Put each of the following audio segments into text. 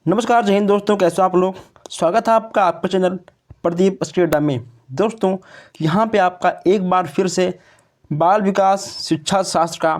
नमस्कार, जय हिंद दोस्तों। कैसे हो आप लोग। स्वागत है आपका आपके चैनल प्रदीप स्टेडा में। दोस्तों, यहाँ पे आपका एक बार फिर से बाल विकास शिक्षा शास्त्र का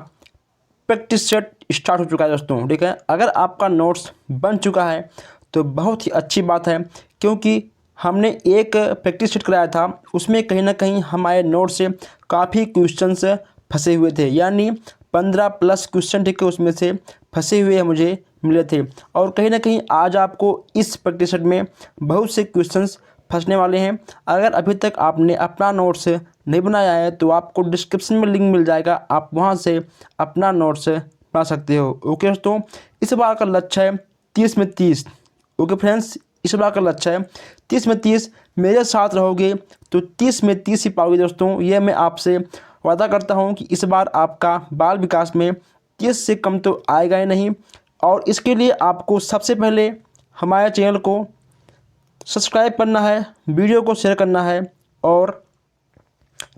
प्रैक्टिस सेट स्टार्ट हो चुका है दोस्तों। ठीक है, अगर आपका नोट्स बन चुका है तो बहुत ही अच्छी बात है, क्योंकि हमने एक प्रैक्टिस सेट कराया था, उसमें कहीं ना कहीं हमारे नोट्स से काफ़ी क्वेश्चंस फंसे हुए थे, यानी 15+ क्वेश्चन ठीक है उसमें से फंसे हुए मुझे मिले थे। और कहीं ना कहीं आज आपको इस प्रैक्टिस सेट में बहुत से क्वेश्चंस फंसने वाले हैं। अगर अभी तक आपने अपना नोट्स नहीं बनाया है तो आपको डिस्क्रिप्शन में लिंक मिल जाएगा, आप वहां से अपना नोट्स बना सकते हो। ओके दोस्तों, इस बार का लक्ष्य है 30 में 30। ओके फ्रेंड्स, इस बार का लक्ष्य है 30 में 30। मेरे साथ रहोगे तो 30 में 30 ही पाओगे दोस्तों। ये मैं आपसे वादा करता हूँ कि इस बार आपका बाल विकास में 30 से कम तो आएगा ही नहीं। और इसके लिए आपको सबसे पहले हमारे चैनल को सब्सक्राइब करना है, वीडियो को शेयर करना है और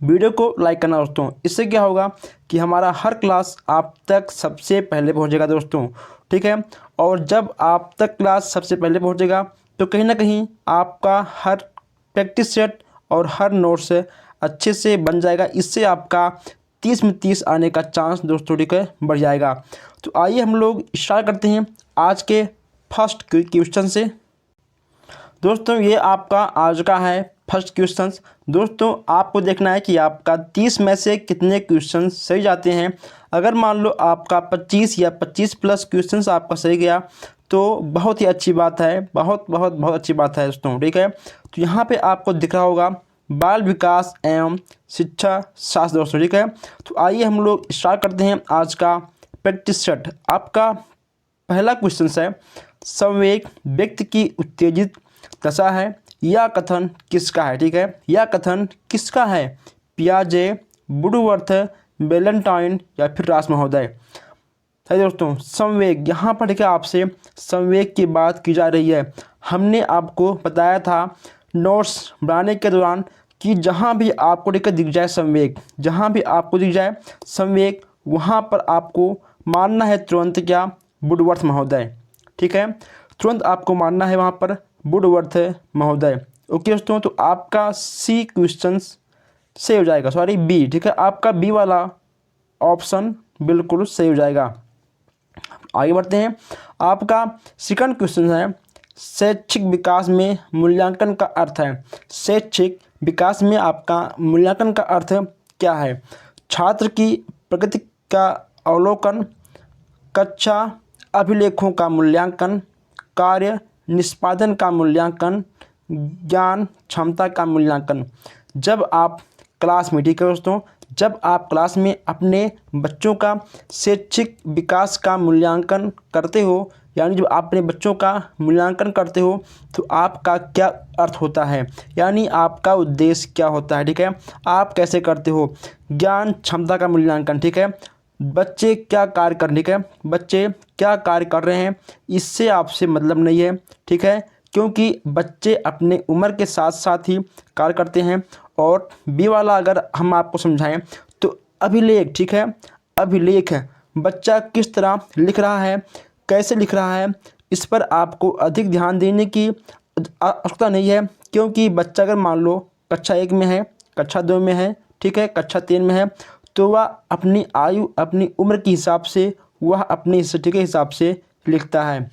वीडियो को लाइक करना दोस्तों। इससे क्या होगा कि हमारा हर क्लास आप तक सबसे पहले पहुंचेगा दोस्तों। ठीक है, और जब आप तक क्लास सबसे पहले पहुंचेगा तो कहीं ना कहीं आपका हर प्रैक्टिस सेट और हर नोट्स अच्छे से बन जाएगा। इससे आपका 30 में 30 आने का चांस दोस्तों ठीक है बढ़ जाएगा। तो आइए हम लोग स्टार्ट करते हैं आज के फर्स्ट क्वेश्चन से। दोस्तों, ये आपका आज का है फर्स्ट क्वेश्चन। दोस्तों, आपको देखना है कि आपका 30 में से कितने क्वेश्चन सही जाते हैं। अगर मान लो आपका 25 या 25+ क्वेश्चन आपका सही गया तो बहुत ही अच्छी बात है, बहुत बहुत बहुत अच्छी बात है दोस्तों। ठीक है, तो यहाँ पे आपको दिख रहा होगा बाल विकास एवं शिक्षा शास्त्र दोस्तों। ठीक है, तो आइए हम लोग स्टार्ट करते हैं आज का प्रैक्टिस सेट। आपका पहला क्वेश्चन है, संवेग व्यक्ति की उत्तेजित दशा है, यह कथन किसका है। ठीक है, यह कथन किसका है, पियाजे, वुडवर्थ, वैलेंटाइन या फिर रास महोदय। है दोस्तों, संवेग यहाँ पर ठीक है आपसे संवेग की बात की जा रही है। हमने आपको बताया था नोट्स बनाने के दौरान कि जहाँ भी आपको ठीक है दिख जाए संवेग, जहाँ भी आपको दिख जाए संवेग, वहाँ पर आपको मानना है तुरंत क्या, वुडवर्थ महोदय। ठीक है, तुरंत आपको मानना है वहाँ पर वुडवर्थ महोदय। ओके दोस्तों, तो आपका सी क्वेश्चन सही हो जाएगा, सॉरी बी। ठीक है, आपका बी वाला ऑप्शन बिल्कुल सही हो जाएगा। आगे बढ़ते हैं। आपका सेकंड क्वेश्चन है, शैक्षिक विकास में मूल्यांकन का अर्थ है। शैक्षिक विकास में आपका मूल्यांकन का अर्थ क्या है, छात्र की प्रगति का अवलोकन, कक्षा अभिलेखों का मूल्यांकन, कार्य निष्पादन का मूल्यांकन, ज्ञान क्षमता का मूल्यांकन। जब आप क्लास में ठीक है दोस्तों, जब आप क्लास में अपने बच्चों का शैक्षिक विकास का मूल्यांकन करते हो, यानी जब आप अपने बच्चों का मूल्यांकन करते हो तो आपका क्या अर्थ होता है, यानी आपका उद्देश्य क्या होता है। ठीक है, आप कैसे करते हो, ज्ञान क्षमता का मूल्यांकन। ठीक है, बच्चे क्या कार्य कर, ठीक है, बच्चे क्या कार्य कर रहे हैं, इससे आपसे मतलब नहीं है। ठीक है, क्योंकि बच्चे अपने उम्र के साथ साथ ही कार्य करते हैं। और बी वाला अगर हम आपको समझाएं तो अभिलेख, ठीक है, अभिलेख है, बच्चा किस तरह लिख रहा है, कैसे लिख रहा है, इस पर आपको अधिक ध्यान देने की आवश्यकता नहीं है। क्योंकि बच्चा अगर मान लो कक्षा 1 में है, कक्षा 2 में है, ठीक है, कक्षा 3 में है, तो वह अपनी आयु अपनी उम्र के हिसाब से वह अपनी स्थिति के हिसाब से लिखता है।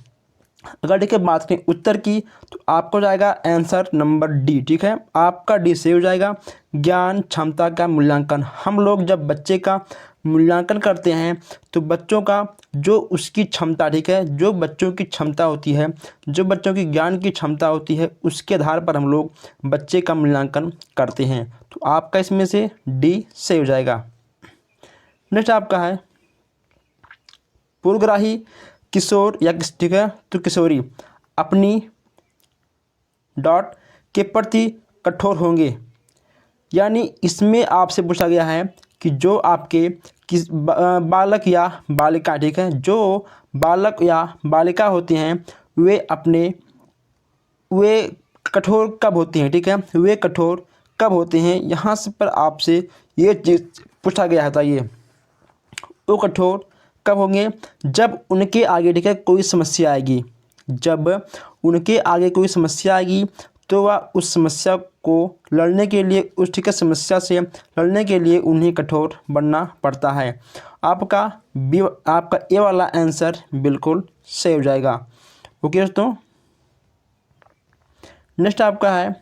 अगर ठीक है बात करें उत्तर की तो आपको जाएगा आंसर नंबर डी। ठीक है, आपका डी सही हो जाएगा, ज्ञान क्षमता का मूल्यांकन। हम लोग जब बच्चे का मूल्यांकन करते हैं तो बच्चों का जो उसकी क्षमता, ठीक है, जो बच्चों की क्षमता होती है, जो बच्चों की ज्ञान की क्षमता होती है, उसके आधार पर हम लोग बच्चे का मूल्यांकन करते हैं। तो आपका इसमें से डी सही हो जाएगा। नेक्स्ट आपका है, पूर्वग्राही किशोर या ठीक है तो किशोरी अपनी डॉट के प्रति कठोर होंगे। यानी इसमें आपसे पूछा गया है कि जो आपके किस बालक या बालिका, ठीक है, जो बालक या बालिका होते हैं वे कठोर कब होते हैं। ठीक है, वे कठोर कब होते हैं, यहाँ से पर आपसे ये चीज़ पूछा गया था। ये वो कठोर कब होंगे, जब उनके आगे ठीक है कोई समस्या आएगी। जब उनके आगे कोई समस्या आएगी तो वह उस समस्या को लड़ने के लिए, उस ठीक है समस्या से लड़ने के लिए उन्हें कठोर बनना पड़ता है। आपका ए वाला आंसर बिल्कुल सही हो जाएगा। ओके दोस्तों, नेक्स्ट आपका है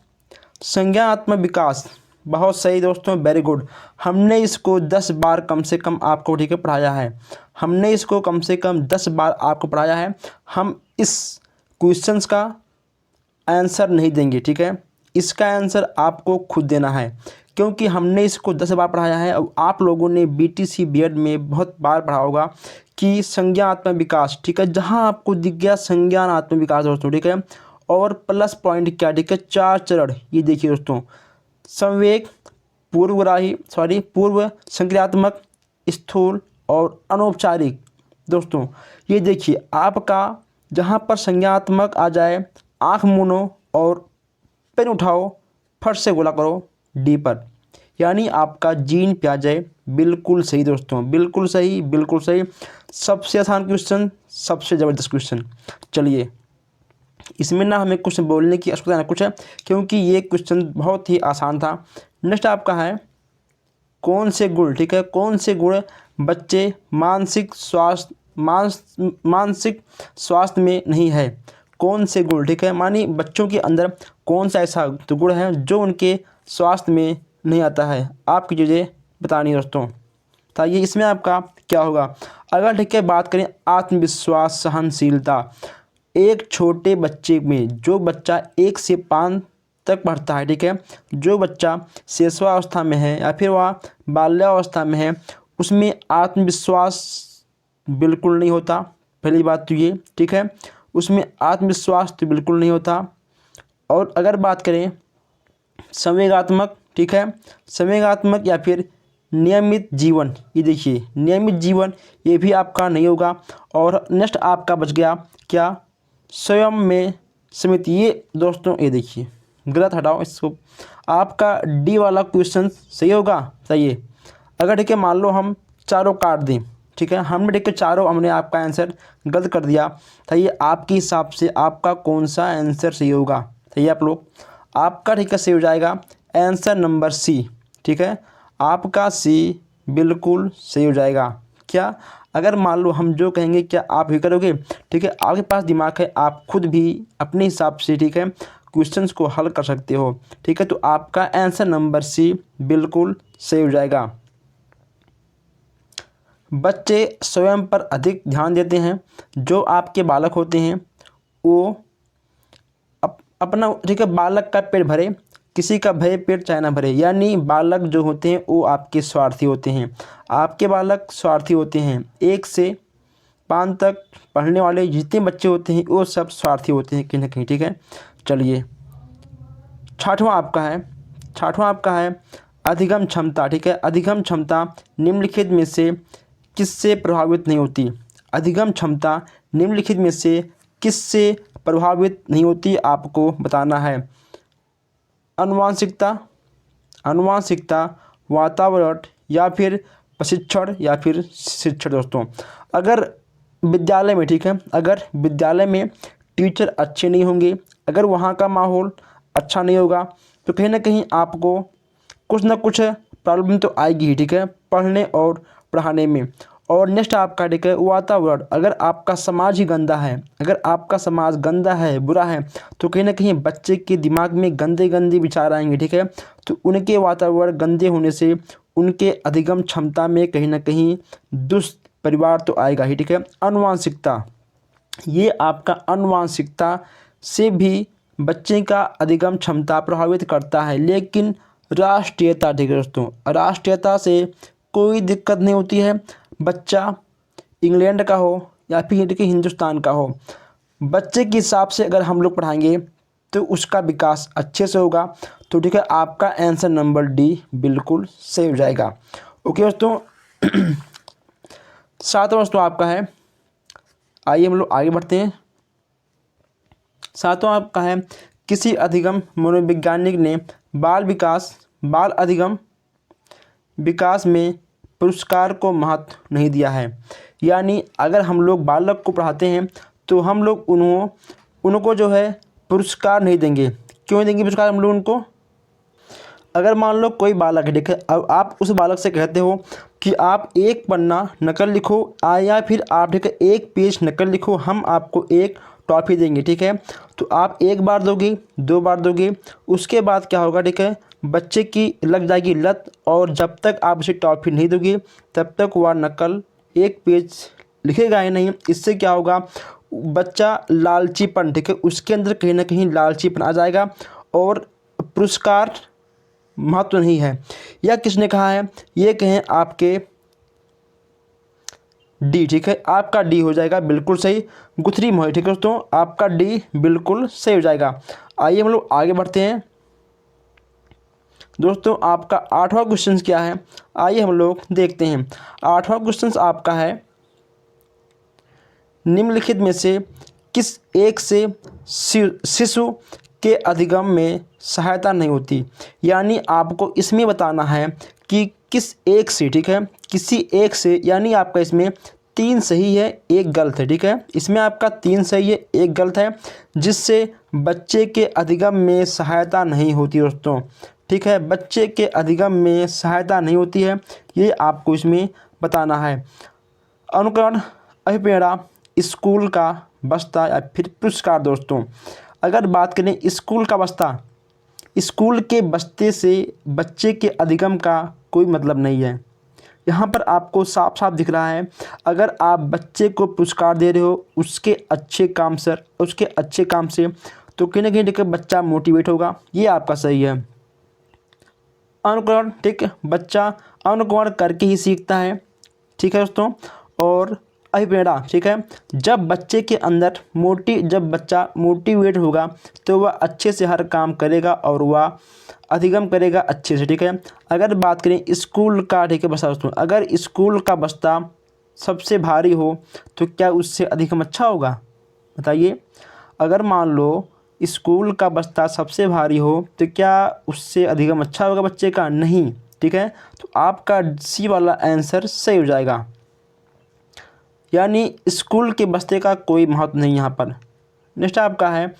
संज्ञानात्मक विकास। बहुत सही दोस्तों, वेरी गुड। हमने इसको 10 बार कम से कम आपको ठीक है पढ़ाया है। हमने इसको कम से कम 10 बार आपको पढ़ाया है। हम इस क्वेश्चंस का आंसर नहीं देंगे, ठीक है। इसका आंसर आपको खुद देना है, क्योंकि हमने इसको 10 बार पढ़ाया है। और आप लोगों ने बीटीसी बीएड में बहुत बार पढ़ा होगा कि संज्ञानात्मक विकास, ठीक है। जहाँ आपको दिख गया संज्ञानात्मक विकास दोस्तों, ठीक है, और प्लस पॉइंट क्या, ठीक है, 4 चरण। ये देखिए दोस्तों, संवेग, पूर्व संक्रियात्मक, स्थूल और अनौपचारिक। दोस्तों ये देखिए, आपका जहाँ पर संज्ञानात्मक आ जाए, आँख मूनो और पेन उठाओ, फट से गोला करो डी पर, यानी आपका जीन प्याजे। बिल्कुल सही दोस्तों, बिल्कुल सही, बिल्कुल सही। सबसे आसान क्वेश्चन, सबसे ज़बरदस्त क्वेश्चन। चलिए, इसमें ना हमें कुछ बोलने की आवश्यकता ना कुछ है, क्योंकि ये क्वेश्चन बहुत ही आसान था। नेक्स्ट आपका है कौन से गुण, ठीक है, कौन से गुण बच्चे मानसिक स्वास्थ्य में नहीं है। कौन से गुण, ठीक है, मानी बच्चों के अंदर कौन सा ऐसा तो गुण है जो उनके स्वास्थ्य में नहीं आता है। आपकी चीज़ें बतानी है दोस्तों। तो ये इसमें आपका क्या होगा, अगर ठीक है बात करें आत्मविश्वास, सहनशीलता। एक छोटे बच्चे में, जो बच्चा 1 से 5 तक पढ़ता है, ठीक है, जो बच्चा शिशुअवस्था में है या फिर वह बाल्यावस्था में है, उसमें आत्मविश्वास बिल्कुल नहीं होता। पहली बात तो ये, ठीक है, उसमें आत्मविश्वास तो बिल्कुल नहीं होता। और अगर बात करें संवेगात्मक, ठीक है, संवेगात्मक या फिर नियमित जीवन, ये देखिए नियमित जीवन, ये भी आपका नहीं होगा। और नेक्स्ट आपका बच गया क्या, स्वयं में सीमित। ये दोस्तों ये देखिए गलत, हटाओ इसको। आपका डी वाला क्वेश्चन सही होगा, सही है। अगर ठीक है मान लो हम चारों काट दें, ठीक है, हमने ठीक है चारों, हमने आपका आंसर गलत कर दिया, तो ये आपके हिसाब से आपका कौन सा आंसर सही होगा। सही है आप लोग, आपका ठीक है सही हो जाएगा आंसर नंबर सी, ठीक है, आपका सी बिल्कुल सही हो जाएगा। क्या, अगर मान लो हम जो कहेंगे क्या आप भी करोगे, ठीक है, आपके पास दिमाग है, आप खुद भी अपने हिसाब से, ठीक है, क्वेश्चंस को हल कर सकते हो, ठीक है। तो आपका आंसर नंबर सी बिल्कुल सही हो जाएगा। बच्चे स्वयं पर अधिक ध्यान देते हैं। जो आपके बालक होते हैं वो अपना, ठीक है, बालक का पेट भरे, किसी का भय पेट चाहे ना भरे। यानी बालक जो होते हैं वो आपके स्वार्थी होते हैं। आपके बालक स्वार्थी होते हैं। 1 से 5 तक पढ़ने वाले जितने बच्चे होते हैं वो सब स्वार्थी होते हैं कहीं ना कहीं, ठीक है। चलिए, छठवां आपका है अधिगम क्षमता, ठीक है। अधिगम क्षमता निम्नलिखित में से किससे प्रभावित नहीं होती। अधिगम क्षमता निम्नलिखित में से किससे प्रभावित नहीं होती, आपको बताना है। अनुवांशिकता, वातावरण या फिर प्रशिक्षण या फिर शिक्षण। दोस्तों अगर विद्यालय में, ठीक है, अगर विद्यालय में टीचर अच्छे नहीं होंगे, अगर वहाँ का माहौल अच्छा नहीं होगा, तो कहीं ना कहीं आपको कुछ ना कुछ प्रॉब्लम तो आएगी ही, ठीक है, पढ़ने और पढ़ाने में। और नेक्स्ट आपका, ठीक है, वातावरण। अगर आपका समाज ही गंदा है, अगर आपका समाज गंदा है, बुरा है, तो कहीं ना कहीं बच्चे के दिमाग में गंदे गंदे विचार आएंगे, ठीक है। तो उनके वातावरण गंदे होने से उनके अधिगम क्षमता में कहीं ना कहीं दुष्परिवार तो आएगा ही, ठीक है। अनुवांशिकता, ये आपका अनुवांशिकता से भी बच्चे का अधिगम क्षमता प्रभावित करता है। लेकिन राष्ट्रीयता, ठीक है दोस्तों, राष्ट्रीयता से कोई दिक्कत नहीं होती है। बच्चा इंग्लैंड का हो या फिर हिंदुस्तान का हो, बच्चे के हिसाब से अगर हम लोग पढ़ाएंगे तो उसका विकास अच्छे से होगा। तो ठीक है, आपका आंसर नंबर डी बिल्कुल सही हो जाएगा। ओके दोस्तों, 7वां दोस्तों आपका है, आइए हम लोग आगे बढ़ते हैं। 7वां आपका है किसी अधिगम मनोवैज्ञानिक ने बाल अधिगम विकास में पुरस्कार को महत्व नहीं दिया है। यानी अगर हम लोग बालक को पढ़ाते हैं तो हम लोग उनको जो है पुरस्कार नहीं देंगे। क्यों नहीं देंगे पुरस्कार हम लोग उनको? अगर मान लो कोई बालक है, ठीक है, अब आप उस बालक से कहते हो कि आप एक पन्ना नकल लिखो या फिर आप, ठीक है, एक पेज नकल लिखो, हम आपको एक टॉफ़ी देंगे, ठीक है। तो आप एक बार दोगे, 2 बार दोगे, उसके बाद क्या होगा, ठीक है, बच्चे की लग जाएगी लत, और जब तक आप उसे टॉफ़ी नहीं दोगे तब तक वह नकल एक पेज लिखेगा ही नहीं। इससे क्या होगा, बच्चा लालचीपन, ठीक है, उसके अंदर कहीं ना कहीं लालचीपन आ जाएगा और पुरस्कार महत्व नहीं है। यह किसने कहा है? ये कहें आपके डी, ठीक है, आपका डी हो जाएगा बिल्कुल सही, गुथरी मोहित, ठीक है दोस्तों, आपका डी बिल्कुल सही हो जाएगा। आइए हम लोग आगे बढ़ते हैं दोस्तों। आपका 8वां क्वेश्चन क्या है, आइए हम लोग देखते हैं। 8वां क्वेश्चन आपका है, निम्नलिखित में से किस एक से शिशु के अधिगम में सहायता नहीं होती? यानी आपको इसमें बताना है कि किस एक से, ठीक है, किसी एक से, यानी आपका इसमें 3 सही है, 1 गलत है, ठीक है, इसमें आपका 3 सही है, 1 गलत है, जिससे बच्चे के अधिगम में सहायता नहीं होती दोस्तों, ठीक है, बच्चे के अधिगम में सहायता नहीं होती है, ये आपको इसमें बताना है। अनुकरण, अभिप्रेरणा, स्कूल का बस्ता या फिर पुरस्कार दोस्तों। अगर बात करें स्कूल का बस्ता, स्कूल के बस्ते से बच्चे के अधिगम का कोई मतलब नहीं है। यहाँ पर आपको साफ साफ दिख रहा है, अगर आप बच्चे को पुरस्कार दे रहे हो उसके अच्छे काम से, तो कहीं ना कहीं देखिए बच्चा मोटिवेट होगा, ये आपका सही है। अनुकरण, ठीक है, बच्चा अनुकरण करके ही सीखता है, ठीक है दोस्तों। और अभिप्रेरणा, ठीक है, जब बच्चे के अंदर जब बच्चा मोटिवेट होगा तो वह अच्छे से हर काम करेगा और वह अधिगम करेगा अच्छे से, ठीक है। अगर बात करें स्कूल का, ठीक है, बस्ता दोस्तों, अगर स्कूल का बस्ता सबसे भारी हो तो क्या उससे अधिगम अच्छा होगा? बताइए। अगर मान लो स्कूल का बस्ता सबसे भारी हो तो क्या उससे अधिगम अच्छा होगा बच्चे का? नहीं, ठीक है, तो आपका सी वाला आंसर सही हो जाएगा, यानी स्कूल के बस्ते का कोई महत्व नहीं यहाँ पर। नेक्स्ट आपका है,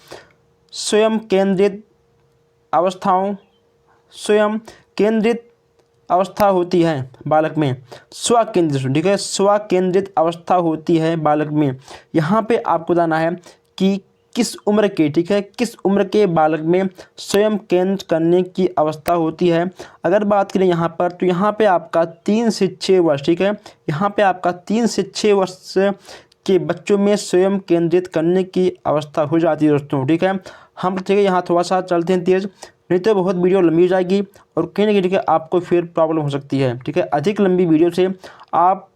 स्वयं केंद्रित अवस्था होती है बालक में, स्व केंद्रित, ठीक है, स्व केंद्रित अवस्था होती है बालक में। यहाँ पे आपको बताना है कि किस उम्र के, ठीक है, किस उम्र के बालक में स्वयं केंद्र करने की अवस्था होती है। अगर बात करें यहाँ पर, तो यहाँ पे आपका 3 से 6 वर्ष, ठीक है, यहाँ पे आपका 3 से 6 वर्ष के बच्चों में स्वयं केंद्रित करने की अवस्था हो जाती है दोस्तों, ठीक है। हम, ठीक है, यहाँ थोड़ा सा चलते हैं तेज़, नहीं तो बहुत वीडियो लंबी हो जाएगी और कहीं ना कहीं, ठीक है, आपको फिर प्रॉब्लम हो सकती है, ठीक है। अधिक लंबी वीडियो से आप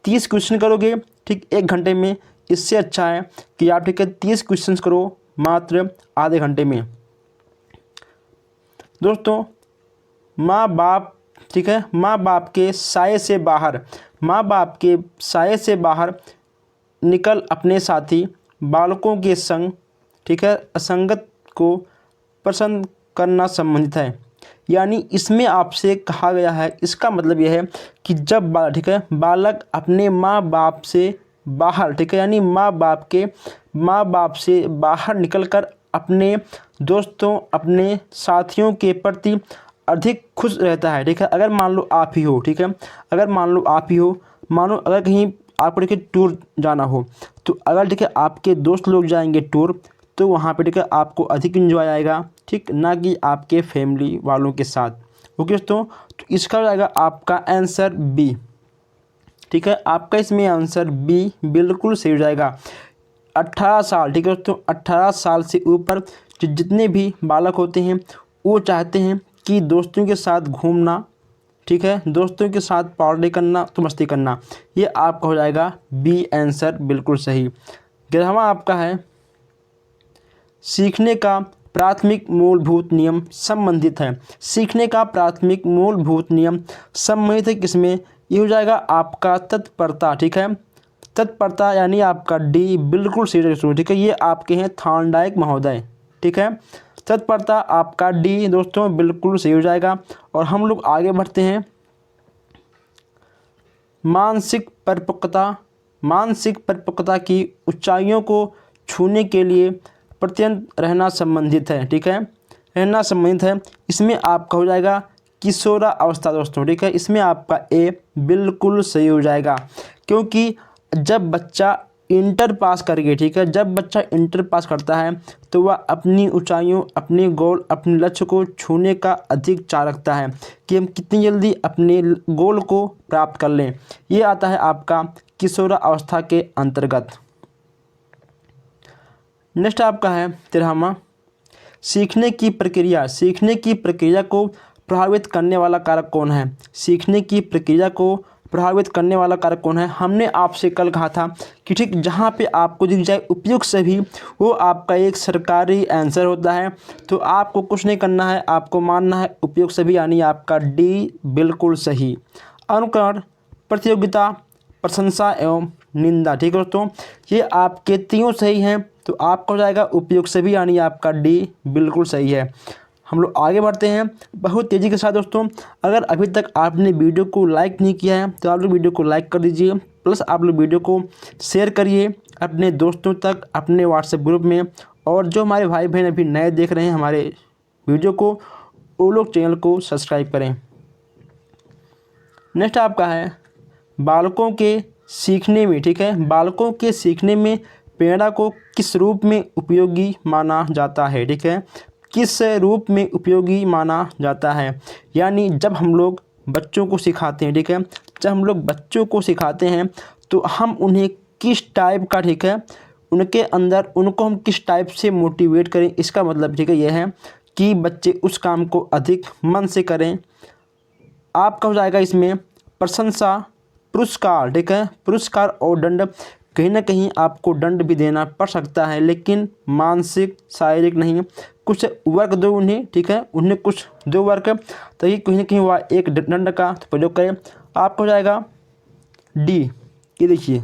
30 क्वेश्चन करोगे, ठीक, 1 घंटे में, इससे अच्छा है कि आप, ठीक है, 30 क्वेश्चंस करो मात्र आधे घंटे में। दोस्तों, माँ बाप, ठीक है, माँ बाप के साये से बाहर निकल अपने साथी बालकों के संग, ठीक है, असंगत को पसंद करना संबंधित है। यानी इसमें आपसे कहा गया है, इसका मतलब यह है कि जब ठीक है, बालक अपने माँ बाप से बाहर, ठीक है, यानी माँ बाप से बाहर निकलकर अपने दोस्तों, अपने साथियों के प्रति अधिक खुश रहता है, ठीक है। अगर मान लो आप ही हो, ठीक है, अगर मान लो आप ही हो, मानो अगर कहीं आपको, ठीक है, टूर जाना हो, तो अगर, ठीक है, आपके दोस्त लोग जाएंगे टूर, तो वहाँ पे, ठीक है, आपको अधिक एंजॉय आएगा, ठीक, ना कि आपके फैमिली वालों के साथ। ओके दोस्तों, तो इसका हो जाएगा आपका आंसर बी, ठीक है, आपका इसमें आंसर बी बिल्कुल सही हो जाएगा। 18 साल, ठीक है दोस्तों, 18 साल से ऊपर जितने भी बालक होते हैं वो चाहते हैं कि दोस्तों के साथ घूमना, ठीक है, दोस्तों के साथ पार्टी करना, तो मस्ती करना, ये आपका हो जाएगा बी आंसर बिल्कुल सही। 11वां आपका है, सीखने का प्राथमिक मूलभूत नियम संबंधित है। सीखने का प्राथमिक मूलभूत नियम संबंधित है किसमें? ये हो जाएगा आपका तत्परता, ठीक है, तत्परता, यानी आपका डी बिल्कुल सही, ठीक है, ये आपके हैं थॉर्नडाइक महोदय, ठीक है, तत्परता आपका डी दोस्तों बिल्कुल सही हो जाएगा। और हम लोग आगे बढ़ते हैं, मानसिक परिपक्वता की ऊंचाइयों को छूने के लिए प्रत्यंत रहना संबंधित है, ठीक है, रहना संबंधित है। इसमें आपका हो जाएगा किशोरा अवस्था दोस्तों, ठीक है। इसमें आपका ए बिल्कुल सही हो जाएगा, क्योंकि जब बच्चा इंटर पास करके, ठीक है, जब बच्चा इंटर पास करता है तो वह अपनी ऊंचाइयों, अपने गोल, अपने लक्ष्य को छूने का अधिक चाह रखता है कि हम कितनी जल्दी अपने गोल को प्राप्त कर लें। ये आता है आपका किशोरा अवस्था के अंतर्गत। नेक्स्ट आपका है 13वां, सीखने की प्रक्रिया। सीखने की प्रक्रिया को प्रभावित करने वाला कारक कौन है? सीखने की प्रक्रिया को प्रभावित करने वाला कारक कौन है? हमने आपसे कल कहा था कि ठीक जहाँ पे आपको दिख जाए उपयुक्त सभी, वो आपका एक सरकारी आंसर होता है। तो आपको कुछ नहीं करना है, आपको मानना है उपयुक्त सभी, यानी आपका डी बिल्कुल सही। अनुकरण, प्रतियोगिता, प्रशंसा एवं निंदा, ठीक है दोस्तों, ये आपके तीनों सही हैं। तो आपका हो जाएगा उपयुक्त सभी, यानी आपका डी बिल्कुल सही है। हम लोग आगे बढ़ते हैं बहुत तेज़ी के साथ दोस्तों। अगर अभी तक आपने वीडियो को लाइक नहीं किया है तो आप लोग वीडियो को लाइक कर दीजिए, प्लस आप लोग वीडियो को शेयर करिए अपने दोस्तों तक, अपने व्हाट्सएप ग्रुप में। और जो हमारे भाई बहन अभी नए देख रहे हैं हमारे वीडियो को, वो लोग चैनल को सब्सक्राइब करें। नेक्स्ट आपका है बालकों के सीखने में, ठीक है, बालकों के सीखने में प्रेरणा को किस रूप में उपयोगी माना जाता है? ठीक है, किस रूप में उपयोगी माना जाता है? यानी जब हम लोग बच्चों को सिखाते हैं, ठीक है, जब हम लोग बच्चों को सिखाते हैं तो हम उन्हें किस टाइप का, ठीक है, उनके अंदर उनको हम किस टाइप से मोटिवेट करें, इसका मतलब, ठीक है, यह है कि बच्चे उस काम को अधिक मन से करें। आपका हो जाएगा इसमें प्रशंसा, पुरस्कार, ठीक है, पुरस्कार और दंड। कहीं ना कहीं आपको दंड भी देना पड़ सकता है, लेकिन मानसिक शारीरिक नहीं। कुछ वर्क दो उन्हें, ठीक है, उन्हें कुछ दो वर्क, तभी कहीं ना कहीं वह एक दंड का प्रयोग करें। आपको हो जाएगा डी, ये देखिए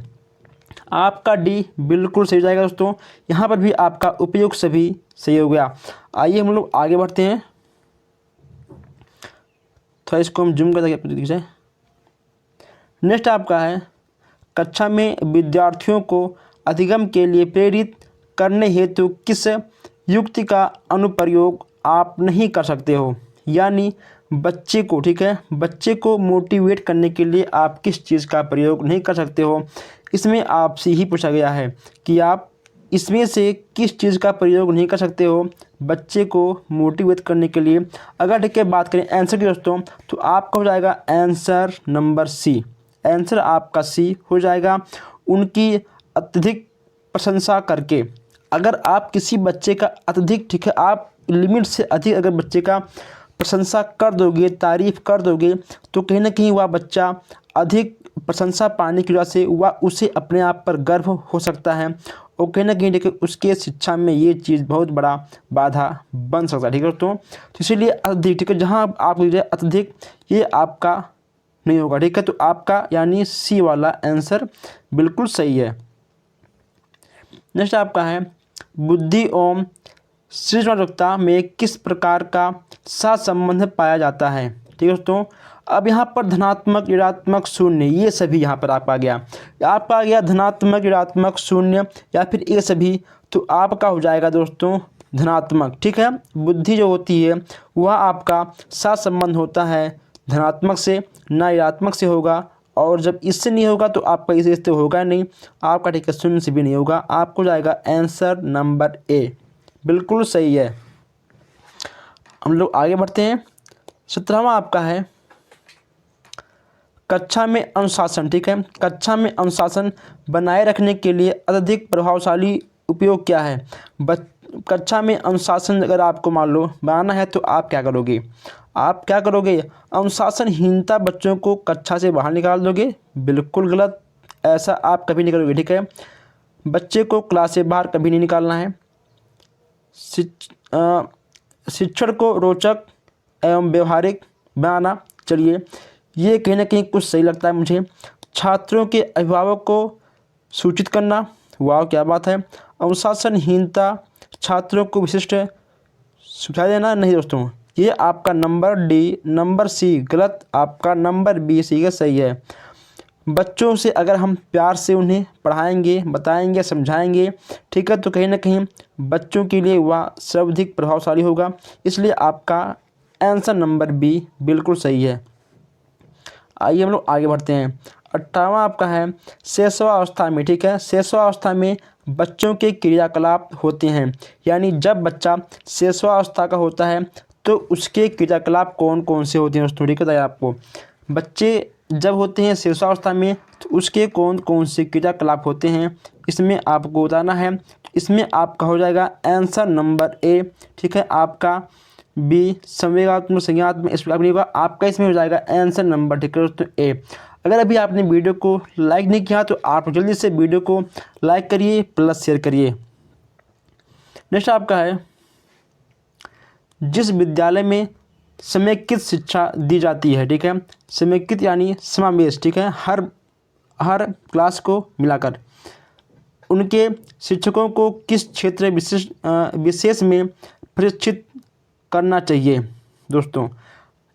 आपका डी बिल्कुल सही हो जाएगा दोस्तों। यहाँ पर भी आपका उपयुक्त सभी सही हो गया। आइए हम लोग आगे बढ़ते हैं, थोड़ा इसको हम जूम कर दीजिए। नेक्स्ट आपका है कक्षा में विद्यार्थियों को अधिगम के लिए प्रेरित करने हेतु किस युक्ति का अनुप्रयोग आप नहीं कर सकते हो? यानी बच्चे को, ठीक है, बच्चे को मोटिवेट करने के लिए आप किस चीज़ का प्रयोग नहीं कर सकते हो? इसमें आपसे ही पूछा गया है कि आप इसमें से किस चीज़ का प्रयोग नहीं कर सकते हो बच्चे को मोटिवेट करने के लिए। अगर ठीक है बात करें आंसर की दोस्तों, तो आपका हो जाएगा आंसर नंबर सी। आंसर आपका सी हो जाएगा, उनकी अत्यधिक प्रशंसा करके। अगर आप किसी बच्चे का अत्यधिक, ठीक है, आप लिमिट से अधिक अगर बच्चे का प्रशंसा कर दोगे, तारीफ़ कर दोगे, तो कहीं ना कहीं वह बच्चा अधिक प्रशंसा पाने की वजह से वह उसे अपने आप पर गर्व हो सकता है, और कहीं ना कहीं देखिए उसके शिक्षा में ये चीज़ बहुत बड़ा बाधा बन सकता है, ठीक है दोस्तों। तो इसीलिए अत्यधिक, ठीक है, जहाँ आप अत्यधिक, ये आपका नहीं होगा, ठीक है। तो आपका यानी सी वाला आंसर बिल्कुल सही है। नेक्स्ट आपका है बुद्धि एवं सृजनात्मकता में किस प्रकार का सहसंबंध पाया जाता है? ठीक है दोस्तों, अब यहाँ पर धनात्मक, ऋणात्मक, शून्य, ये सभी यहाँ पर आपका आ गया, आपका आ गया धनात्मक, ऋणात्मक, शून्य या फिर ये सभी। तो आपका हो जाएगा दोस्तों धनात्मक, ठीक है। बुद्धि जो होती है वह आपका सहसंबंध होता है धनात्मक से, ना ऋणात्मक से होगा। और जब इससे नहीं होगा तो आपका इससे तो होगा नहीं, आपका ठीक है शून्य से भी नहीं होगा। आपको जाएगा आंसर नंबर ए, बिल्कुल सही है। हम लोग आगे बढ़ते हैं। 17वां आपका है कक्षा में अनुशासन, ठीक है। कक्षा में अनुशासन बनाए रखने के लिए अत्यधिक प्रभावशाली उपयोग क्या है? कक्षा में अनुशासन अगर आपको मान लो बनाना है तो आप क्या करोगे? आप क्या करोगे? अनुशासनहीनता बच्चों को कक्षा से बाहर निकाल दोगे, बिल्कुल गलत, ऐसा आप कभी नहीं करोगे, ठीक है। बच्चे को क्लास से बाहर कभी नहीं निकालना है। शिक्षण को रोचक एवं व्यवहारिक बनाना, चलिए ये कहीं ना कहीं कुछ सही लगता है मुझे। छात्रों के अभिभावक को सूचित करना, वाह क्या बात है। अनुशासनहीनता छात्रों को विशिष्ट सुझाव देना, नहीं दोस्तों, ये आपका नंबर डी, नंबर सी गलत, आपका नंबर बी सी का सही है। बच्चों से अगर हम प्यार से उन्हें पढ़ाएंगे, बताएंगे, समझाएंगे, ठीक है, तो कहीं ना कहीं बच्चों के लिए वह सर्वाधिक प्रभावशाली होगा। इसलिए आपका आंसर नंबर बी बिल्कुल सही है। आइए हम लोग आगे बढ़ते हैं। 18वां आपका है शैशवावस्था में, ठीक है। शैशवावस्था में बच्चों के क्रियाकलाप होते हैं, यानी जब बच्चा शैशवावस्था का होता है तो उसके क्रियाकलाप कौन कौन से होते हैं दोस्तों, ठीक है। आपको बच्चे जब होते हैं शैशवावस्था में तो उसके कौन कौन से क्रियाकलाप होते हैं इसमें आपको बताना है। इसमें आपका हो जाएगा आंसर नंबर ए, ठीक है। आपका बी संवेगात्मक संज्ञानात्मक स्पीकर होगा, आपका इसमें हो जाएगा आंसर नंबर, ठीक है दोस्तों, ए। अगर अभी आपने वीडियो को लाइक नहीं किया तो आप जल्दी से वीडियो को लाइक करिए प्लस शेयर करिए। नेक्स्ट आपका है जिस विद्यालय में समेकित शिक्षा दी जाती है, ठीक है। समेकित यानी समावेश, ठीक है, हर क्लास को मिलाकर। उनके शिक्षकों को किस क्षेत्र विशेष में प्रशिक्षित करना चाहिए दोस्तों।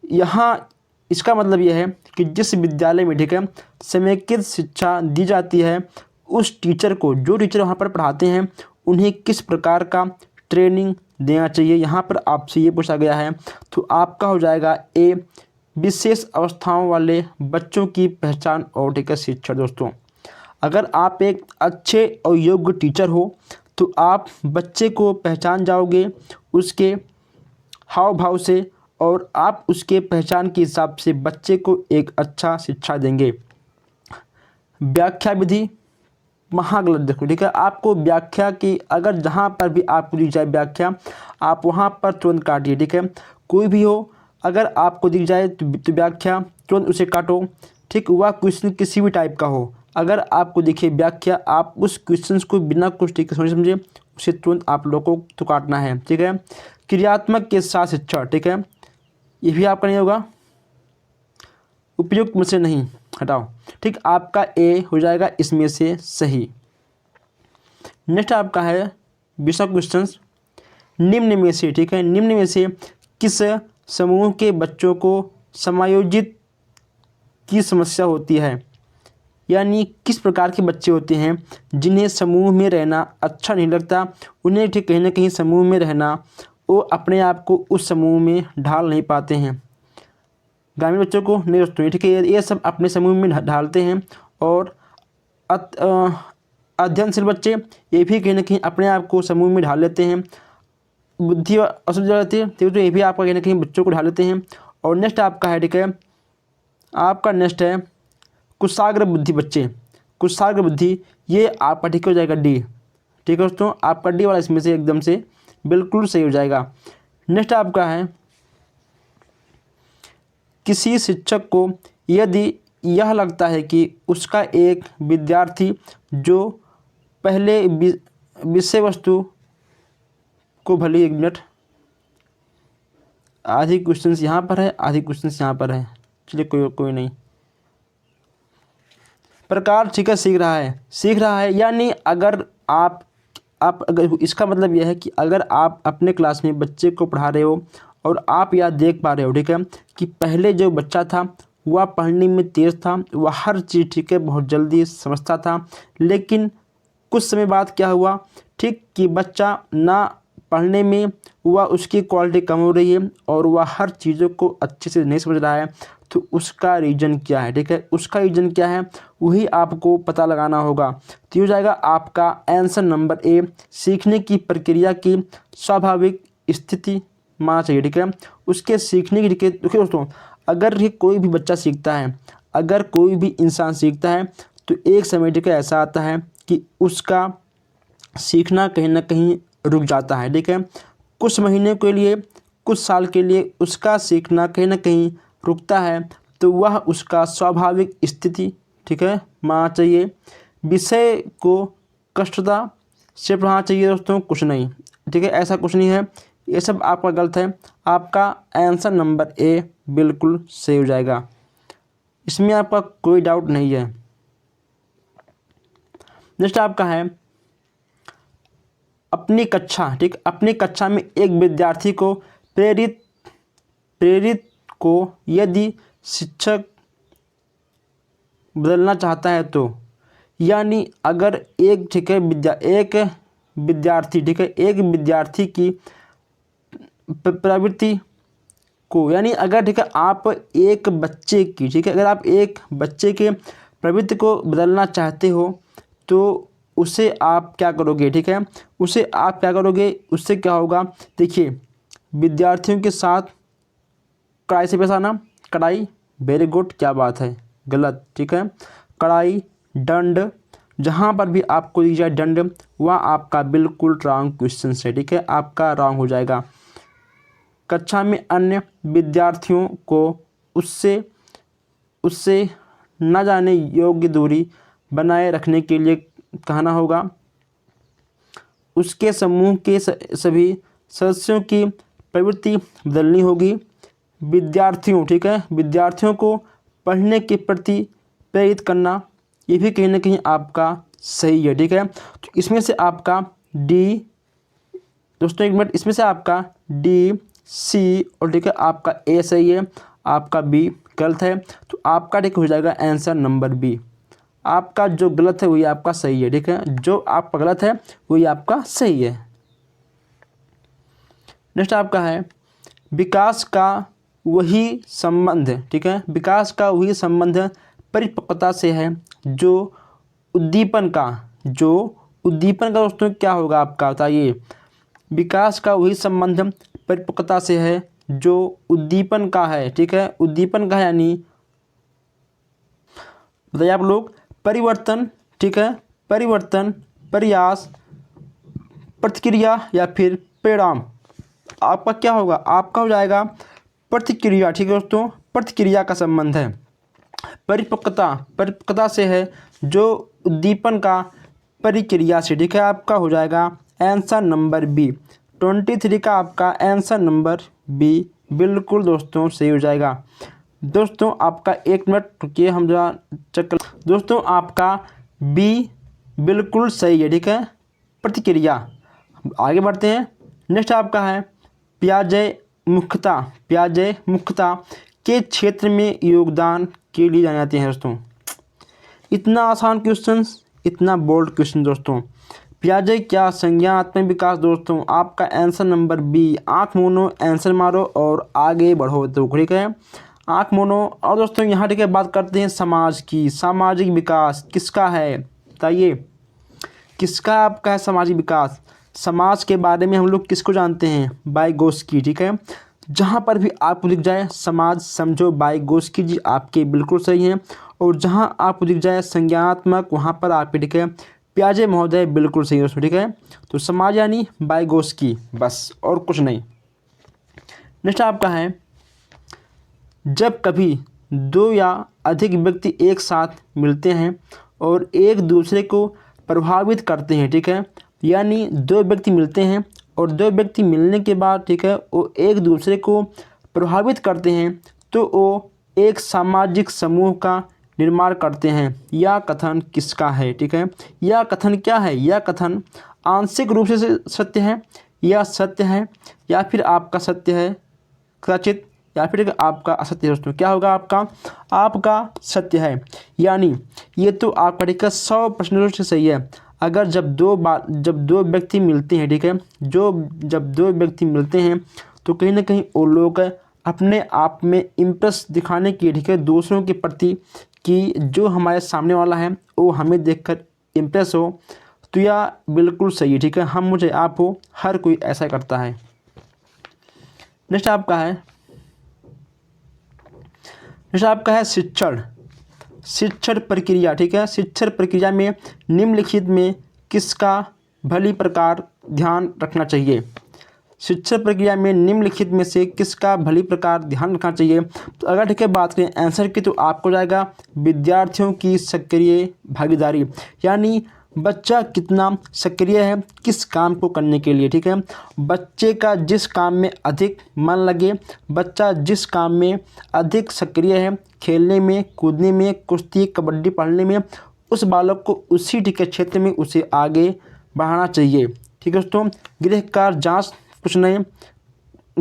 यहाँ इसका मतलब यह है कि जिस विद्यालय में, ठीक है, समेकित शिक्षा दी जाती है उस टीचर को, जो टीचर वहाँ पर पढ़ाते हैं, उन्हें किस प्रकार का ट्रेनिंग देना चाहिए, यहाँ पर आपसे ये पूछा गया है। तो आपका हो जाएगा ए विशेष अवस्थाओं वाले बच्चों की पहचान और, ठीक है, शिक्षा दोस्तों। अगर आप एक अच्छे और योग्य टीचर हो तो आप बच्चे को पहचान जाओगे उसके हाव भाव से, और आप उसके पहचान के हिसाब से बच्चे को एक अच्छा शिक्षा देंगे। व्याख्या विधि महागलत देखो, ठीक है। आपको व्याख्या की अगर जहाँ पर भी आपको दी जाए व्याख्या, आप वहाँ पर तुरंत काटिए, ठीक है। कोई भी हो अगर आपको दी जाए तो व्याख्या तुरंत उसे काटो, ठीक। वह क्वेश्चन किसी भी टाइप का हो, अगर आपको देखिए व्याख्या, आप उस क्वेश्चन को बिना कुछ, ठीक है, सोचे समझे उसे तुरंत आप लोगों को तो काटना है, ठीक है। क्रियात्मक के साथ शिक्षा, ठीक है, ये भी आपका नहीं होगा। उपयुक्त में से नहीं, हटाओ, ठीक। आपका ए हो जाएगा इसमें से सही। नेक्स्ट आपका है विषय क्वेश्चंस। निम्न में से, ठीक है, निम्न में से किस समूह के बच्चों को समायोजित की समस्या होती है, यानी किस प्रकार के बच्चे होते हैं जिन्हें समूह में रहना अच्छा नहीं लगता, उन्हें, ठीक, कहीं ना कहीं समूह में रहना, वो अपने आप को उस समूह में ढाल नहीं पाते हैं। ग्रामीण बच्चों को नहीं दोस्तों, ठीक है, ये सब अपने समूह में ढालते हैं। और अध्ययनशील बच्चे ये भी कहीं ना कहीं अपने आप को समूह में ढाल लेते हैं। बुद्धि असुविधा रहती है तो ये भी आपका कहीं ना कहीं बच्चों को ढाल लेते हैं। और नेक्स्ट आपका है, ठीक है, आपका नेक्स्ट है कुशाग्र बुद्धि बच्चे। कुशाग्र बुद्धि ये आपका, ठीक हो जाएगा डी, ठीक है दोस्तों, आपका डी वाला इसमें से एकदम से बिल्कुल सही हो जाएगा। नेक्स्ट आपका है किसी शिक्षक को यदि यह लगता है कि उसका एक विद्यार्थी जो पहले विषय वस्तु को, भले एक मिनट, आधी क्वेश्चंस यहाँ पर है आधी क्वेश्चंस यहाँ पर है, चलिए कोई नहीं, प्रकार, ठीक है, सीख रहा है यानी अगर आप अगर इसका मतलब यह है कि अगर आप अपने क्लास में बच्चे को पढ़ा रहे हो और आप यह देख पा रहे हो, ठीक है, कि पहले जो बच्चा था वह पढ़ने में तेज़ था, वह हर चीज़, ठीक है, बहुत जल्दी समझता था, लेकिन कुछ समय बाद क्या हुआ, ठीक, कि बच्चा ना पढ़ने में वह उसकी क्वालिटी कम हो रही है और वह हर चीज़ों को अच्छे से नहीं समझ रहा है। तो उसका रीज़न क्या है, ठीक है, उसका रीज़न क्या है वही आपको पता लगाना होगा। तो ये हो जाएगा आपका आंसर नंबर ए, सीखने की प्रक्रिया की स्वाभाविक स्थिति माना चाहिए, ठीक है, उसके सीखने की, देखिए दोस्तों, अगर ही कोई भी बच्चा सीखता है, अगर कोई भी इंसान सीखता है तो एक समय, ठीक है, ऐसा आता है कि उसका सीखना कहीं ना कहीं रुक जाता है, ठीक है, कुछ महीने के लिए, कुछ साल के लिए उसका सीखना कहीं ना कहीं रुकता है, तो वह उसका स्वाभाविक स्थिति, ठीक है, मानना चाहिए। विषय को कष्टता से पढ़ाना चाहिए दोस्तों, कुछ नहीं, ठीक है, ऐसा कुछ नहीं है, ये सब आपका गलत है। आपका आंसर नंबर ए बिल्कुल सही हो जाएगा, इसमें आपका कोई डाउट नहीं है। नेक्स्ट आपका है अपनी कक्षा, ठीक, अपनी कक्षा में एक विद्यार्थी को प्रेरित को यदि शिक्षक बदलना चाहता है तो, यानी अगर एक ठीक है एक विद्यार्थी ठीक है एक विद्यार्थी की प्रवृत्ति को, यानी अगर ठीक है आप एक बच्चे की ठीक है अगर आप एक बच्चे के प्रवृत्ति को बदलना चाहते हो तो उसे आप क्या करोगे ठीक है उसे आप क्या करोगे, उससे क्या होगा। देखिए, विद्यार्थियों के साथ कड़ाई से पेश आना, कड़ाई, वेरी गुड, क्या बात है, गलत, ठीक है। कड़ाई, दंड, जहाँ पर भी आपको दी जाए दंड वह आपका बिल्कुल रॉन्ग क्वेश्चन है, ठीक है, आपका रॉन्ग हो जाएगा। कक्षा में अन्य विद्यार्थियों को उससे उससे न जाने योग्य दूरी बनाए रखने के लिए कहना होगा। उसके समूह के सभी सदस्यों की प्रवृत्ति बदलनी होगी। विद्यार्थियों ठीक है विद्यार्थियों को पढ़ने के प्रति प्रेरित करना, ये भी कहीं ना कहीं आपका सही है, ठीक है। तो इसमें से आपका डी, दोस्तों एक मिनट, इसमें से आपका डी, सी और ठीक है आपका ए सही है, आपका बी गलत है। तो आपका ठीक हो जाएगा आंसर नंबर बी। आपका जो गलत है वही आपका सही है, ठीक है, जो आपका गलत है वही आपका सही है। नेक्स्ट आपका है विकास का वही संबंध, ठीक है, विकास का वही संबंध परिपक्वता से है जो उद्दीपन का दोस्तों क्या होगा आपका बताइए। विकास का वही संबंध परिपक्वता से है जो उद्दीपन का है, ठीक है, उद्दीपन का है यानी बताइए आप लोग, परिवर्तन, ठीक है, परिवर्तन, प्रयास, प्रतिक्रिया या फिर परिणाम। आपका क्या होगा, आपका हो जाएगा प्रतिक्रिया, ठीक है दोस्तों, प्रतिक्रिया का संबंध है। परिपक्वता से है जो उद्दीपन का प्रक्रिया से, ठीक है, आपका हो जाएगा आंसर नंबर बी। 23 का आपका आंसर नंबर बी बिल्कुल दोस्तों सही हो जाएगा। दोस्तों आपका 1 मिनट रुकिए, हम जरा चेक कर। दोस्तों आपका बी बिल्कुल सही है, ठीक है, प्रतिक्रिया। आगे बढ़ते हैं। नेक्स्ट आपका है पियाजे मुख्यता के क्षेत्र में योगदान के लिए जाने जाते हैं दोस्तों। इतना आसान क्वेश्चन, इतना बोल्ड क्वेश्चन दोस्तों। पियाजे क्या संज्ञानात्मक विकास। दोस्तों आपका आंसर नंबर बी, आँख मोनो, आंसर मारो और आगे बढ़ो, तो ठीक है, आँख मोनो। और दोस्तों यहाँ ठीक है बात करते हैं समाज की। सामाजिक विकास किसका है बताइए, किसका आपका है सामाजिक विकास। समाज के बारे में हम लोग किसको जानते हैं, वाइगोत्स्की, ठीक है। जहाँ पर भी आप लिख जाए समाज समझो वाइगोत्स्की जी आपके बिल्कुल सही हैं। और जहाँ आप लिख जाए संज्ञानात्मक वहाँ पर आप ठीक है पियाजे महोदय बिल्कुल सही है, ठीक है। तो समाज यानी वाइगोत्स्की, बस और कुछ नहीं। नेक्स्ट आपका है जब कभी दो या अधिक व्यक्ति एक साथ मिलते हैं और एक दूसरे को प्रभावित करते हैं, ठीक है, यानी दो व्यक्ति मिलते हैं और दो व्यक्ति मिलने के बाद ठीक है वो एक दूसरे को प्रभावित करते हैं तो वो एक सामाजिक समूह का निर्माण करते हैं। यह कथन किसका है, ठीक है, यह कथन क्या है, यह कथन आंशिक रूप से सत्य है, यह सत्य है, या फिर आपका सत्य है कदाचित, या फिर आपका असत्य है। दोस्तों क्या होगा आपका सत्य है, यानी ये तो आपका ठीक है 100% सही है। अगर जब दो व्यक्ति मिलते हैं, ठीक है, जब दो व्यक्ति मिलते हैं तो कहीं ना कहीं वो लोग अपने आप में इम्प्रेस दिखाने की, ठीक है, दूसरों के प्रति कि जो हमारे सामने वाला है वो हमें देखकर इम्प्रेस हो, तो यह बिल्कुल सही है, ठीक है, हम मुझे आप हो, हर कोई ऐसा करता है। नेक्स्ट आपका है शिक्षण प्रक्रिया, ठीक है। शिक्षण प्रक्रिया में निम्नलिखित में किसका भली प्रकार ध्यान रखना चाहिए। शिक्षण प्रक्रिया में निम्नलिखित में से किसका भली प्रकार ध्यान रखना चाहिए। तो अगर ठीक है बात करें आंसर की तो आपको जाएगा विद्यार्थियों की सक्रिय भागीदारी, यानी बच्चा कितना सक्रिय है किस काम को करने के लिए, ठीक है। बच्चे का जिस काम में अधिक मन लगे, बच्चा जिस काम में अधिक सक्रिय है, खेलने में, कूदने में, कुश्ती, कबड्डी पढ़ने में, उस बालक को उसी ठीक है क्षेत्र में उसे आगे बढ़ाना चाहिए, ठीक है दोस्तों। गृह कार्य जाँच कुछ नहीं,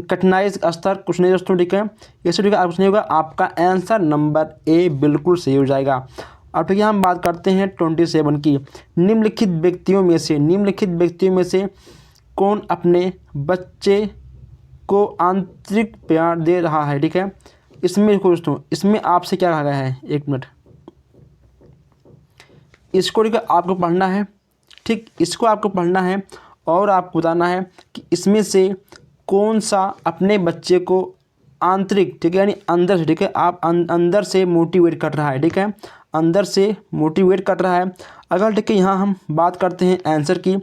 कठिनाई स्तर कुछ नहीं दोस्तों, ठीक है, ये सब ठीक है, कुछ नहीं होगा। आपका आंसर नंबर ए बिल्कुल सही हो जाएगा। अब ठीक है, हम बात करते हैं 27 की। निम्नलिखित व्यक्तियों में से कौन अपने बच्चे को आंतरिक प्यार दे रहा है। ठीक है, इसमें दोस्तों इसमें आपसे क्या कहा गया है, एक मिनट, इसको ठीक है आपको पढ़ना है। ठीक, इसको आपको पढ़ना है और आपको बताना है कि इसमें से कौन सा अपने बच्चे को आंतरिक, ठीक है, यानी अंदर से, ठीक है, आप अंदर से मोटिवेट कर रहा है। ठीक है, अंदर से मोटिवेट कर रहा है। अगर ठीक है यहाँ हम बात करते हैं आंसर की,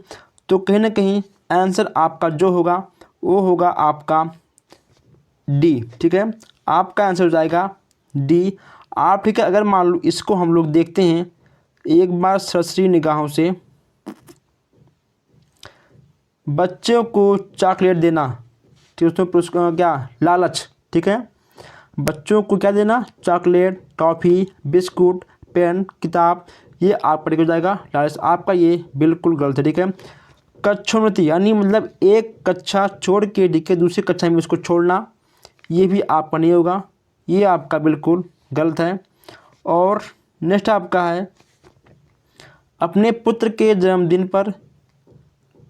तो कहीं ना कहीं आंसर आपका जो होगा वो होगा आपका डी। ठीक है, आपका आंसर हो जाएगा डी। आप ठीक है, अगर मान लो इसको हम लोग देखते हैं एक बार सरसरी निगाहों से, बच्चों को चॉकलेट देना, ठीक है, उसमें पुरस्कार क्या, लालच। ठीक है, बच्चों को क्या देना, चॉकलेट, टॉफ़ी, बिस्कुट, पेन, किताब, ये आप पढ़ के हो जाएगा लालच। आपका ये बिल्कुल गलत है। ठीक है, कक्षोन्नति यानी मतलब एक कक्षा छोड़ के ठीक है दूसरी कक्षा में उसको छोड़ना, ये भी आपका नहीं होगा, ये आपका बिल्कुल गलत है। और नेक्स्ट आपका है अपने पुत्र के जन्मदिन पर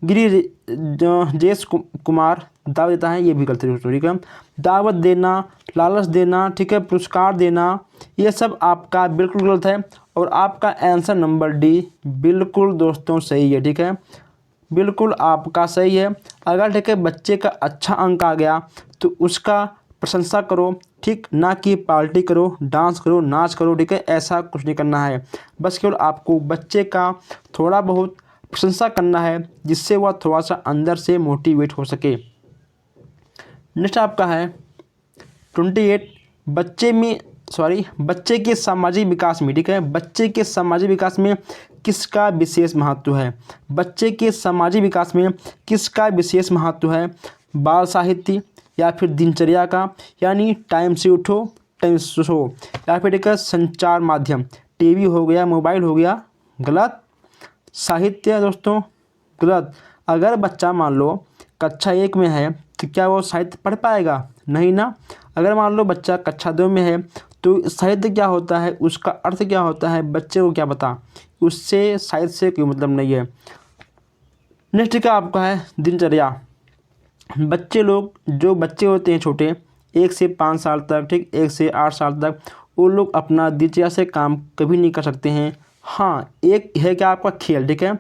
गिरिजेश कुमार दावत देता है, ये भी गलत है दोस्तों। ठीक है, दावत देना, लालच देना, ठीक है, पुरस्कार देना, ये सब आपका बिल्कुल गलत है। और आपका आंसर नंबर डी बिल्कुल दोस्तों सही है। ठीक है, बिल्कुल आपका सही है। अगर ठीक है बच्चे का अच्छा अंक आ गया तो उसका प्रशंसा करो, ठीक, ना कि पार्टी करो, डांस करो, नाच करो। ठीक है, ऐसा कुछ नहीं करना है, बस केवल आपको बच्चे का थोड़ा बहुत प्रशंसा करना है जिससे वह थोड़ा सा अंदर से मोटिवेट हो सके। नेक्स्ट आपका है 28 बच्चे के सामाजिक विकास में, ठीक है, बच्चे के सामाजिक विकास में किसका विशेष महत्व है। बच्चे के सामाजिक विकास में किसका विशेष महत्व है, बाल साहित्य या फिर दिनचर्या का, यानी टाइम से उठो टाइम से सो, या फिर एक संचार माध्यम, टीवी हो गया, मोबाइल हो गया, गलत। साहित्य दोस्तों गलत। अगर बच्चा मान लो कक्षा 1 में है तो क्या वो साहित्य पढ़ पाएगा, नहीं ना। अगर मान लो बच्चा कक्षा 2 में है तो साहित्य क्या होता है, उसका अर्थ क्या होता है, बच्चे को क्या पता, उससे साहित्य से कोई मतलब नहीं है। नेक्स्ट का आपका है दिनचर्या। जो बच्चे होते हैं छोटे 1 से 5 साल तक, ठीक, 1 से 8 साल तक, वो लोग अपना दिनचर्या से काम कभी नहीं कर सकते हैं। हाँ, एक है क्या आपका खेल। ठीक है,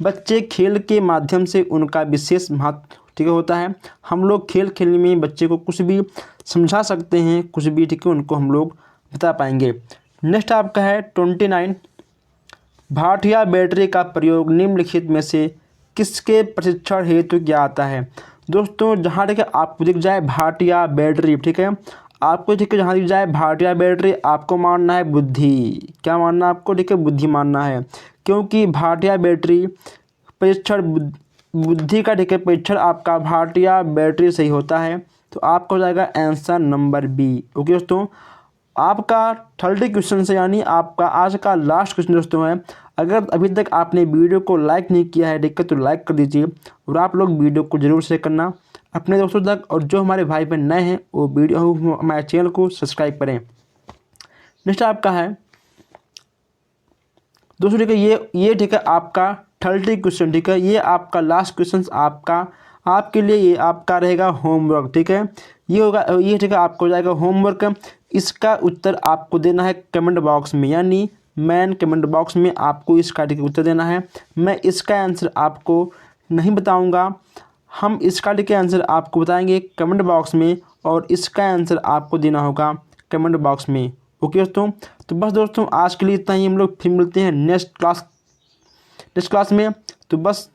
बच्चे खेल के माध्यम से उनका विशेष महत्व, ठीक है, होता है। हम लोग खेल खेलने में बच्चे को कुछ भी समझा सकते हैं, कुछ भी, ठीक है, उनको हम लोग बता पाएंगे। नेक्स्ट आपका है 29 भाटिया बैटरी का प्रयोग निम्नलिखित में से किसके प्रशिक्षण हेतु किया जाता है। दोस्तों जहाँ ठीक है आपको दिख जाए भाटिया बैटरी, ठीक है, आपको ठीक है जहाँ दिख जाए भाटिया बैटरी, आपको मानना है बुद्धि। क्या मानना है आपको, ठीक है, बुद्धि मानना है, क्योंकि भाटिया बैटरी परीक्षण बुद्धि का, ठीक है, परीक्षण आपका भाटिया बैटरी सही होता है। तो आपका हो जाएगा आंसर नंबर बी। ओके दोस्तों, आपका 30 क्वेश्चन से, यानी आपका आज का लास्ट क्वेश्चन दोस्तों है। अगर अभी तक आपने वीडियो को लाइक नहीं किया है ठीक है तो लाइक कर दीजिए, और आप लोग वीडियो को ज़रूर शेयर करना अपने दोस्तों तक, और जो हमारे भाई बहन नए हैं वो हमारे चैनल को सब्सक्राइब करें। नेक्स्ट आपका है दोस्तों, ठीक है, ये ठीक है आपका 30 क्वेश्चन, ठीक है, ये आपका लास्ट क्वेश्चन आपके लिए ये आपका रहेगा होमवर्क। ठीक है, ये होगा, ये ठीक है आपको हो जाएगा होमवर्क। इसका उत्तर आपको देना है कमेंट बॉक्स में, यानी मैन कमेंट बॉक्स में आपको इसका ठीक है उत्तर देना है। मैं इसका आंसर आपको नहीं बताऊंगा, हम इसका ठीक है आंसर आपको बताएंगे कमेंट बॉक्स में, और इसका आंसर आपको देना होगा कमेंट बॉक्स में। ओके दोस्तों, तो बस दोस्तों आज के लिए इतना ही, हम लोग फिर मिलते हैं नेक्स्ट क्लास में। तो बस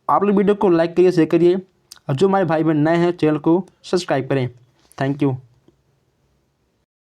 आप लोग वीडियो को लाइक करिए, शेयर करिए, और जो हमारे भाई बहन नए हैं चैनल को सब्सक्राइब करें। Thank you.